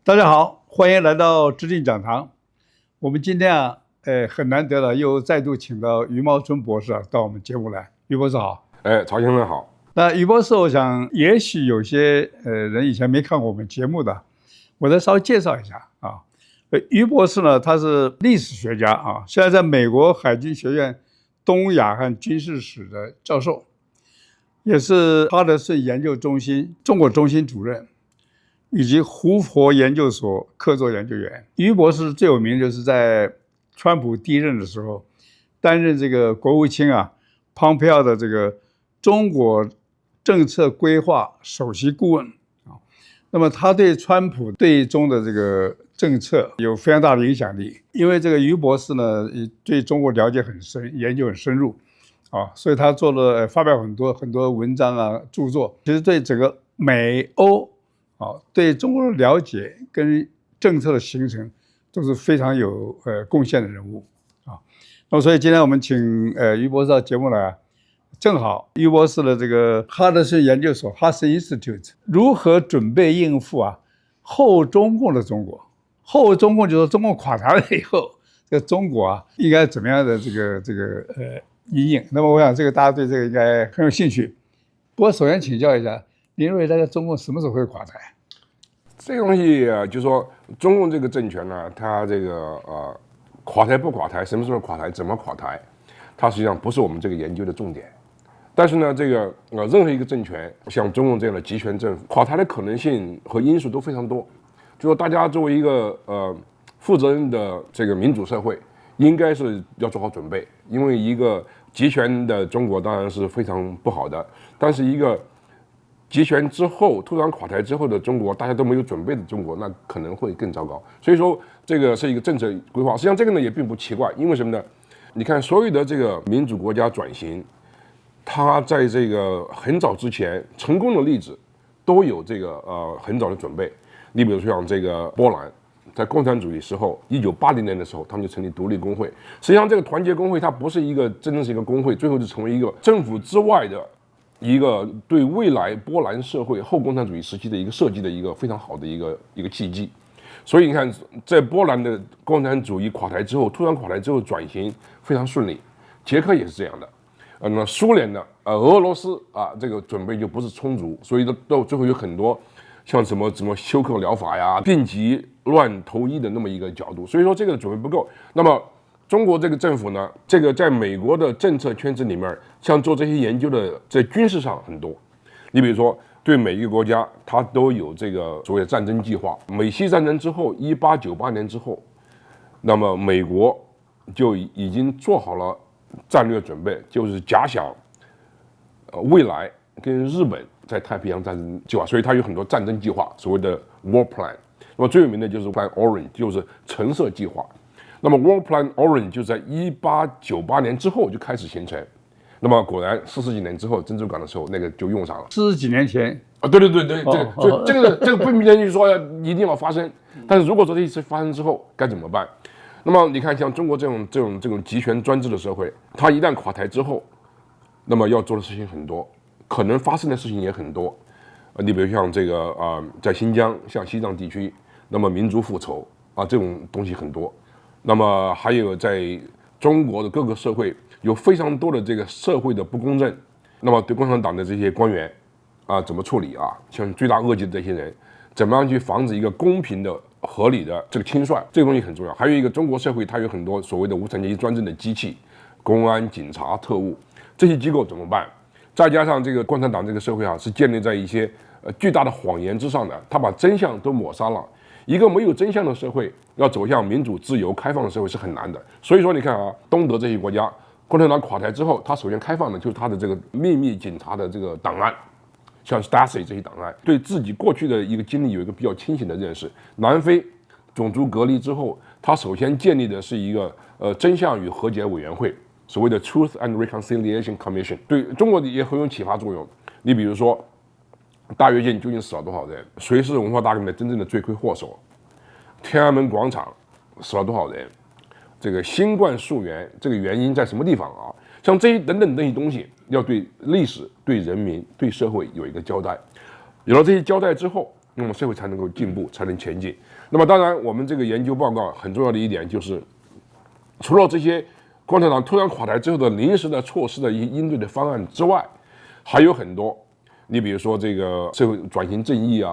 大家好，欢迎来到知定讲堂。我们今天很难得了，又再度请到余茂春博士到我们节目来。余博士好。曹先生好。那余博士，我想也许有些人以前没看过我们节目的，我再稍微介绍一下啊。余博士呢，他是历史学家啊，现在在美国海军学院东亚和军事史的教授，也是哈德逊研究中心中国中心主任，以及胡佛研究所客座研究员。余博士最有名就是在川普第一任的时候，担任这个国务卿蓬佩奥的这个中国政策规划首席顾问啊。那么他对川普对中的这个政策有非常大的影响力，因为这个余博士呢对中国了解很深，研究很深入啊，所以他发表很多文章著作，其实对整个美欧对中国的了解跟政策的形成都是非常有贡献的人物啊。那么所以今天我们请余博士到节目来，正好余博士的这个哈德逊研究所 Hudson Institute 如何准备应付后中共的中国，后中共就是中共垮台了以后，这个中国应该怎么样的这个因应。那么我想这个大家对这个应该很有兴趣。不过首先请教一下，您认为大概中共什么时候会垮台？这个东西就是说中共这个政权呢，它这个垮台不垮台，什么时候垮台，怎么垮台，它实际上不是我们这个研究的重点。但是呢，这个任何一个政权，像中共这样的集权政府，垮台的可能性和因素都非常多。就说大家作为一个负责任的这个民主社会，应该是要做好准备，因为一个集权的中国当然是非常不好的，但是一个集权之后突然垮台之后的中国，大家都没有准备的中国，那可能会更糟糕。所以说这个是一个政策规划，实际上这个呢也并不奇怪，因为什么呢？你看所有的这个民主国家转型，它在这个很早之前成功的例子都有这个很早的准备。你比如说像这个波兰，在共产主义时候，1980年的时候，他们就成立独立工会。实际上这个团结工会它不是一个真正是一个工会，最后就成为一个政府之外的一个对未来波兰社会后共产主义时期的一个设计的一个非常好的一个契机。所以你看，在波兰的共产主义垮台之后，突然垮台之后转型非常顺利，捷克也是这样的。那么苏联的俄罗斯这个准备就不是充足，所以到最后有很多像什么休克疗法呀、病急乱投医的那么一个角度，所以说这个准备不够。那么中国这个政府呢，这个在美国的政策圈子里面，像做这些研究的，在军事上很多。你比如说，对每一个国家，它都有这个所谓的战争计划。美西战争之后，1898年之后，那么美国就已经做好了战略准备，就是假想未来跟日本在太平洋战争计划，所以它有很多战争计划，所谓的 War Plan。那么最有名的就是 Plan Orange， 就是橙色计划。那么 War Plan Orange 就在1898年之后就开始形成。那么果然40几年之后，珍珠港的时候，那个就用上了。40几年前对，这个不明显就是说一定要发生。但是如果说这一次发生之后该怎么办？那么你看，像中国这种集权专制的社会，它一旦垮台之后，那么要做的事情很多，可能发生的事情也很多。你比如像这个在新疆、像西藏地区，那么民族复仇这种东西很多。那么还有在中国的各个社会有非常多的这个社会的不公正，那么对共产党的这些官员怎么处理像罪大恶极的这些人，怎么样去防止一个公平的合理的这个清算，这个东西很重要。还有一个中国社会它有很多所谓的无产阶级专政的机器，公安、警察、特务这些机构怎么办？再加上这个共产党这个社会是建立在一些巨大的谎言之上的，他把真相都抹杀了。一个没有真相的社会要走向民主、自由、开放的社会是很难的。所以说你看东德这些国家，共产党垮台之后，他首先开放的就是他的这个秘密警察的这个档案，像 Stasi 这些档案，对自己过去的一个经历有一个比较清醒的认识。南非种族隔离之后，他首先建立的是一个真相与和解委员会，所谓的 Truth and Reconciliation Commission， 对中国也很有启发作用。你比如说大跃进究竟死了多少人？谁是文化大革命的真正的罪魁祸首？天安门广场死了多少人？这个新冠溯源这个原因在什么地方像这些等等这些东西，要对历史、对人民、对社会有一个交代。有了这些交代之后，那么社会才能够进步，才能前进。那么当然，我们这个研究报告很重要的一点就是，除了这些共产党突然垮台之后的临时的措施的应对的方案之外，还有很多。你比如说这个社会转型正义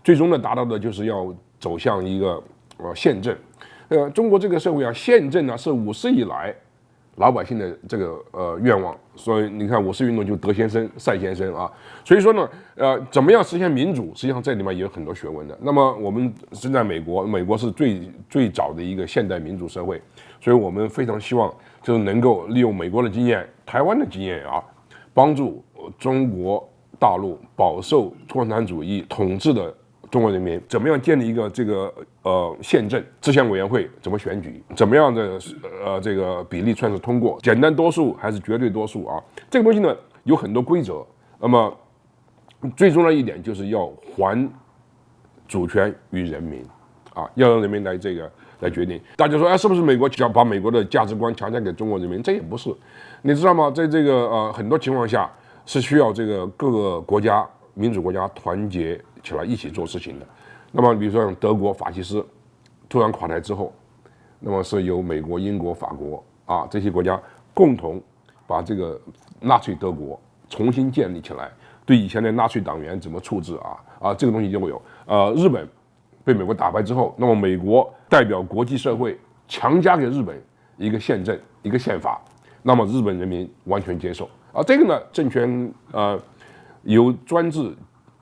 最终的达到的就是要走向一个宪政。中国这个社会宪政是50以来老百姓的这个愿望，所以你看50运动就德先生、赛先生所以说呢，怎么样实现民主，实际上这里面也有很多学问的。那么我们是在美国，美国是最早的一个现代民主社会，所以我们非常希望就是能够利用美国的经验、台湾的经验帮助中国大陆饱受共产主义统治的中国人民，怎么样建立一个这个宪政制宪委员会，怎么选举，怎么样的这个比例算是通过，简单多数还是绝对多数这个东西呢有很多规则。那么最重要的一点就是要还主权于人民要让人民来决定。大家说是不是美国想把美国的价值观强加给中国人民？这也不是，你知道吗？在这个很多情况下是需要这个各个国家民主国家团结起来一起做事情的。那么比如说像德国法西斯突然垮台之后，那么是由美国、英国、法国这些国家共同把这个纳粹德国重新建立起来，对以前的纳粹党员怎么处置这个东西就会有。日本被美国打败之后，那么美国代表国际社会强加给日本一个宪政、一个宪法，那么日本人民完全接受这个呢，政权由专制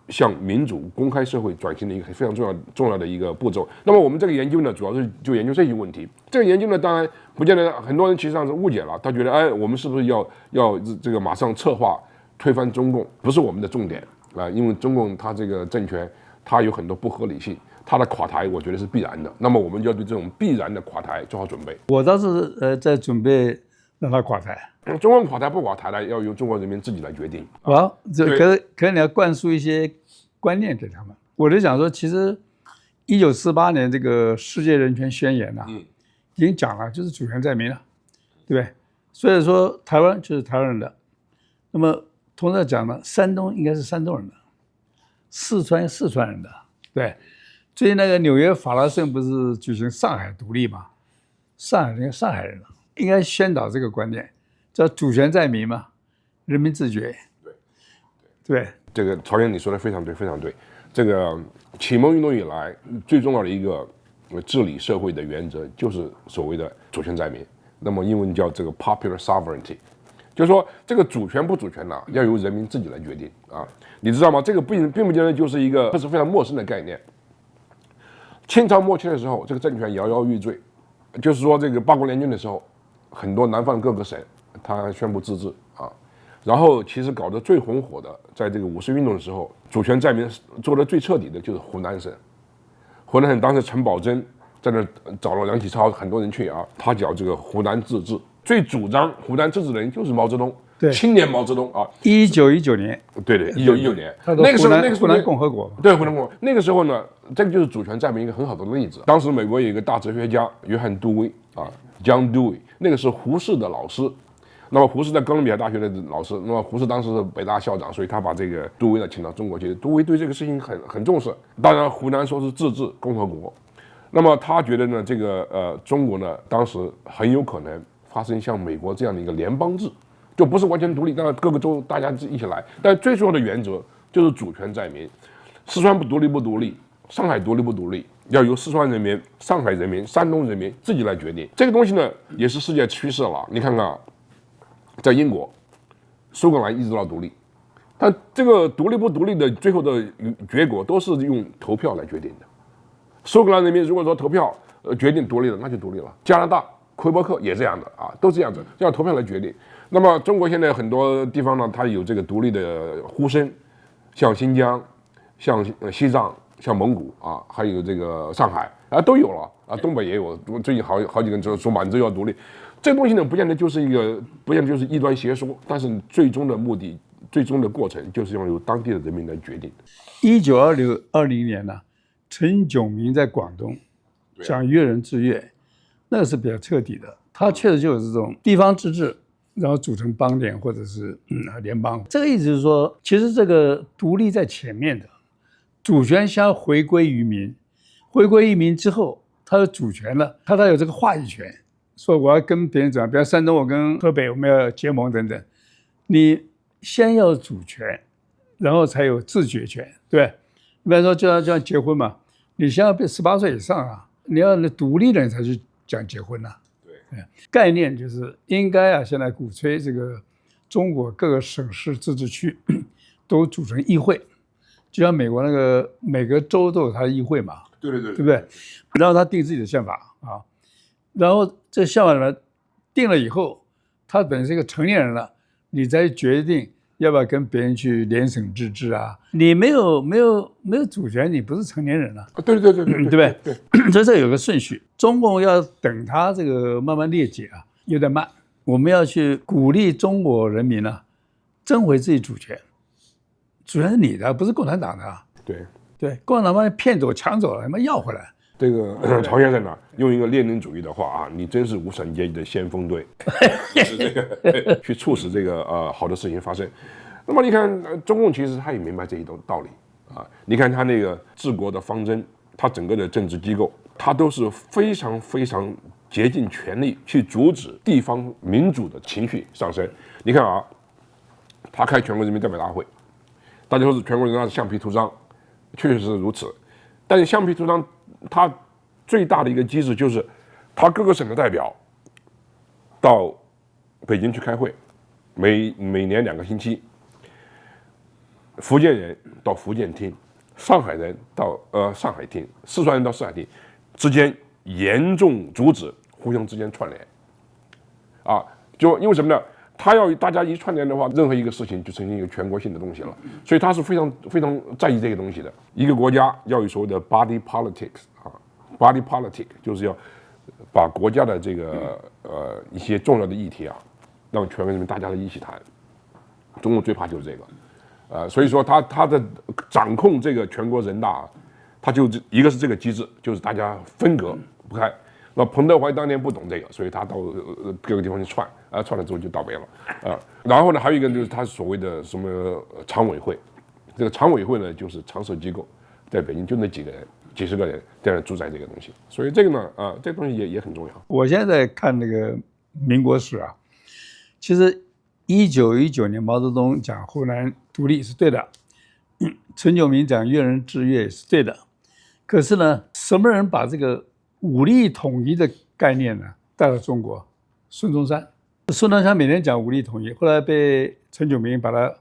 向民主公开社会转型的一个非常重要的一个步骤。那么我们这个研究呢，主要是就研究这些问题。这个研究呢，当然不见得很多人其实上是误解了，他觉得我们是不是要这个马上策划推翻中共？不是我们的重点因为中共它这个政权它有很多不合理性，它的垮台我觉得是必然的。那么我们就要对这种必然的垮台做好准备。我倒是在准备让它垮台。中共垮台不垮台呢，要由中国人民自己来决定。可是你要灌输一些观念给他们。我就想说，其实1948年这个世界人权宣言已经讲了，就是主权在民了，对不对？所以说台湾就是台湾人的，那么同时讲呢，山东应该是山东人的，四川四川人的，对。最近那个纽约法拉盛不是举行上海独立嘛？上海人上海人了，应该宣导这个观念，叫主权在民嘛，人民自决。对，这个曹岩你说的非常对，非常对。这个启蒙运动以来最重要的一个治理社会的原则就是所谓的主权在民，那么英文叫这个 popular sovereignty， 就是说这个主权不主权要由人民自己来决定你知道吗？这个并不见得就是一个非常陌生的概念。清朝末期的时候，这个政权摇摇欲坠，就是说这个八国联军的时候，很多南方各个省他宣布自治然后其实搞得最红火的，在这个50运动的时候，主权在民做得最彻底的就是湖南省。湖南省当时陈宝箴在那找了梁启超很多人去他讲这个湖南自治，最主张湖南自治的人就是毛泽东，对，青年毛泽东1919年，对，1919年，那个时候湖南共和国，对，湖南共和国，那个时候呢，这个就是主权在民一个很好的例子。当时美国有一个大哲学家约翰杜威John Dewey， 那个是胡适的老师。那么胡适在哥伦比亚大学的老师，那么胡适当时是北大校长，所以他把这个杜威呢请到中国去。杜威对这个事情很重视。当然，湖南说是自治共和国，那么他觉得呢，这个中国呢，当时很有可能发生像美国这样的一个联邦制，就不是完全独立，当然各个州大家一起来，但最重要的原则就是主权在民。四川不独立，上海独立不独立，要由四川人民、上海人民、山东人民自己来决定。这个东西呢，也是世界趋势了。你看看。在英国，苏格兰一直到独立，但这个独立不独立的最后的结果都是用投票来决定的。苏格兰人民如果说投票决定独立了，那就独立了。加拿大、魁北克也这样的都这样子，要投票来决定。那么中国现在很多地方呢，它有这个独立的呼声，像新疆、像西藏、像蒙古还有这个上海都有了东北也有。最近好几个人说满洲要独立。这个东西呢，不见得就是异端邪说，但是最终的目的、最终的过程，就是要由当地的人民来决定。1920年呢，陈炯明在广东讲粤人治粤，那个是比较彻底的。他确实就有这种地方自治，然后组成邦联或者是联邦。这个意思就是说，其实这个独立在前面的，主权先回归于民，回归于民之后，他有主权了，他有这个话语权，说我要跟别人怎样，比如山东我跟河北我们要结盟等等，你先要主权，然后才有自决权，对不对？比方说就像结婚嘛，你先要18岁以上啊，你要独立的人才去讲结婚啊。对，概念就是应该啊，现在鼓吹这个中国各个省市自治区都组成议会，就像美国那个每个州都有它的议会嘛，对，对不对？然后他定自己的宪法啊，然后这宪法呢定了以后，他本身是一个成年人了，你再决定要不要跟别人去联省自治啊？你没有主权，你不是成年人了。对，对不对？对，所以这有个顺序。中共要等他这个慢慢裂解啊，有点慢。我们要去鼓励中国人民啊，争回自己主权。主权是你的，不是共产党的啊。对，共产党把你骗走、抢走了，他妈要回来。这个曹先生呢，用一个列宁主义的话啊，你真是无产阶级的先锋队，是这个去促使这个好的事情发生。那么你看，中共其实他也明白这一道理啊。你看他那个治国的方针，他整个的政治机构，他都是非常非常竭尽全力去阻止地方民主的情绪上升。你看啊，他开全国人民代表大会，大家说是全国人大的橡皮图章，确实是如此。但是橡皮图章它最大的一个机制就是，他各个省的代表到北京去开会，每年2个星期，福建人到福建厅，上海人到上海厅，四川人到四川厅，之间严重阻止互相之间串联，啊，就因为什么呢？他要大家一串联的话，任何一个事情就成为一个全国性的东西了，所以他是非常非常在意这个东西的。一个国家要有所谓的 body politics 啊 ，body politics 就是要把国家的这个一些重要的议题啊，让全国人民大家的一起谈。中共最怕就是这个，所以说他的掌控这个全国人大，他就一个是这个机制，就是大家分隔不开。那彭德怀当年不懂这个，所以他到各个地方去串，串了之后就倒霉了，然后呢，还有一个就是他所谓的什么常委会，这个常委会呢就是常设机构，在北京就那几个人、几十个人在那主宰这个东西，所以这个呢，这个东西也很重要。我现在看那个民国史啊，其实1919年毛泽东讲湖南独立是对的，陈炯明讲粤人治粤也是对的，可是呢，什么人把这个武力统一的概念呢带到中国？孙中山。孙中山每天讲武力统一，后来被陈炯明把他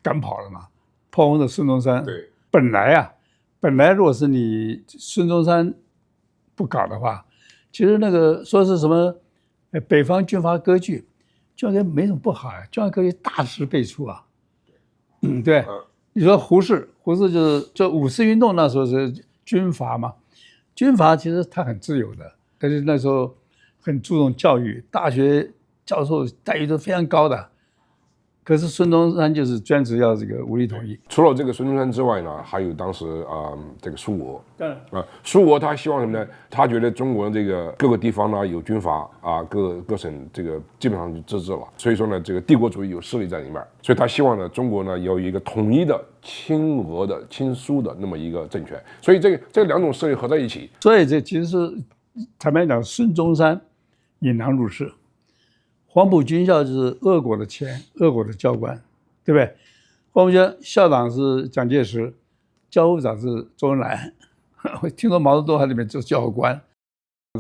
赶跑了嘛，炮轰的孙中山。对，本来如果是你孙中山不搞的话，其实那个说是什么北方军阀割据，就跟没什么不好啊，军阀割据大势辈出啊。对，你说胡适就五四运动那时候是军阀嘛。军阀其实他很自由的，但是那时候很注重教育，大学教授待遇都非常高的。可是孙中山就是专职要这个武力统一。除了这个孙中山之外呢，还有当时这个苏俄。对。苏俄他希望什么呢？他觉得中国这个各个地方呢有军阀啊，各省这个基本上就自治了，所以说呢，这个帝国主义有势力在里面，所以他希望呢，中国呢要有一个统一的亲俄的亲苏的那么一个政权。所以这两种势力合在一起，所以这其实是坦白讲，孙中山引狼入室。黄埔军校就是俄国的钱，俄国的教官，对不对？黄埔军校校长是蒋介石，教务长是周恩来。我听说毛泽东在里面做教务官，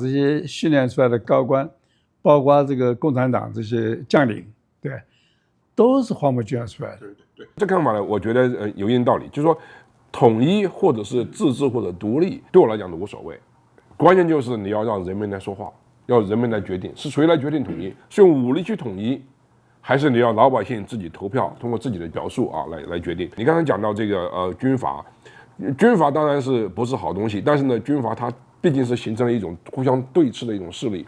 这些训练出来的高官，包括这个共产党这些将领，对，都是黄埔军校出来的。对，这看法呢，我觉得有一定道理，就是说统一或者是自治或者独立，对我来讲都无所谓，关键就是你要让人民来说话。要人民来决定，是谁来决定统一？是用武力去统一，还是你要老百姓自己投票，通过自己的表述啊来决定？你刚才讲到这个军阀，军阀当然是不是好东西，但是呢，军阀它毕竟是形成了一种互相对峙的一种势力，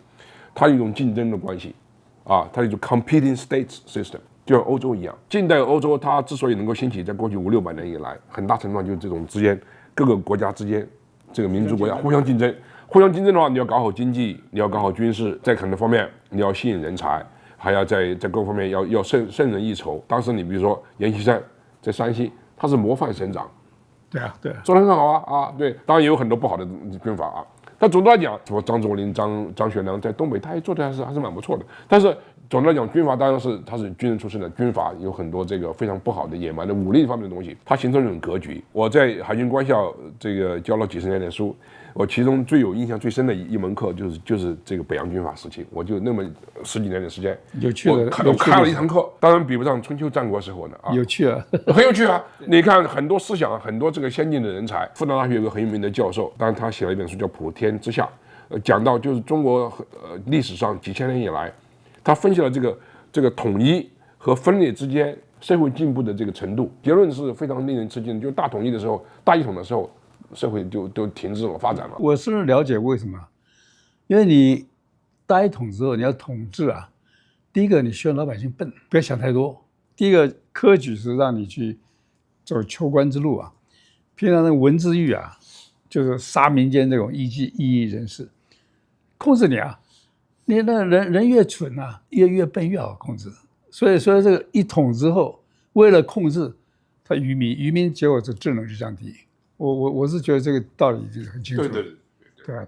它有一种竞争的关系啊，它有一种 competing states system， 就像欧洲一样。近代欧洲它之所以能够兴起，在过去500-600年以来，很大程度上就是这种之间各个国家之间这个民族国家互相竞争。互相竞争的话，你要搞好经济，你要搞好军事，在很多方面你要吸引人才，还要在各方面要胜人一筹。当时你比如说阎锡山在山西，他是模范省长，对啊，对啊，做得很好啊，对，当然也有很多不好的军阀啊。但总的来讲，什么张作霖、张学良在东北，他也做的还是蛮不错的。但是总的来讲，军阀当然他是军人出身的，军阀有很多这个非常不好的野蛮的武力方面的东西，它形成一种格局。我在海军官校这个教了几十年的书，我其中最有印象最深的一门课就是这个北洋军阀时期，我就那么10几年的时间，有趣的，我开了一堂课，当然比不上春秋战国时候呢啊，有趣啊，很有趣啊！你看很多思想，很多这个先进的人才。复旦大学有个很有名的教授，当然他写了一本书叫《普天之下》，讲到就是中国历史上几千年以来，他分析了这个统一和分裂之间社会进步的这个程度，结论是非常令人吃惊的。就大统一的时候，大一统的时候，社会就停滞了，发展了。我是了解为什么，因为你大一统之后，你要统治啊，第一个你需要老百姓笨，不要想太多。第一个科举是让你去走求官之路啊，平常的文字狱啊，就是杀民间这种异议人士，控制你啊，你那人越蠢啊，越笨越好控制。所以这个一统之后，为了控制他愚民，结果这智能就降低。我是觉得这个道理就很清楚。对。对啊。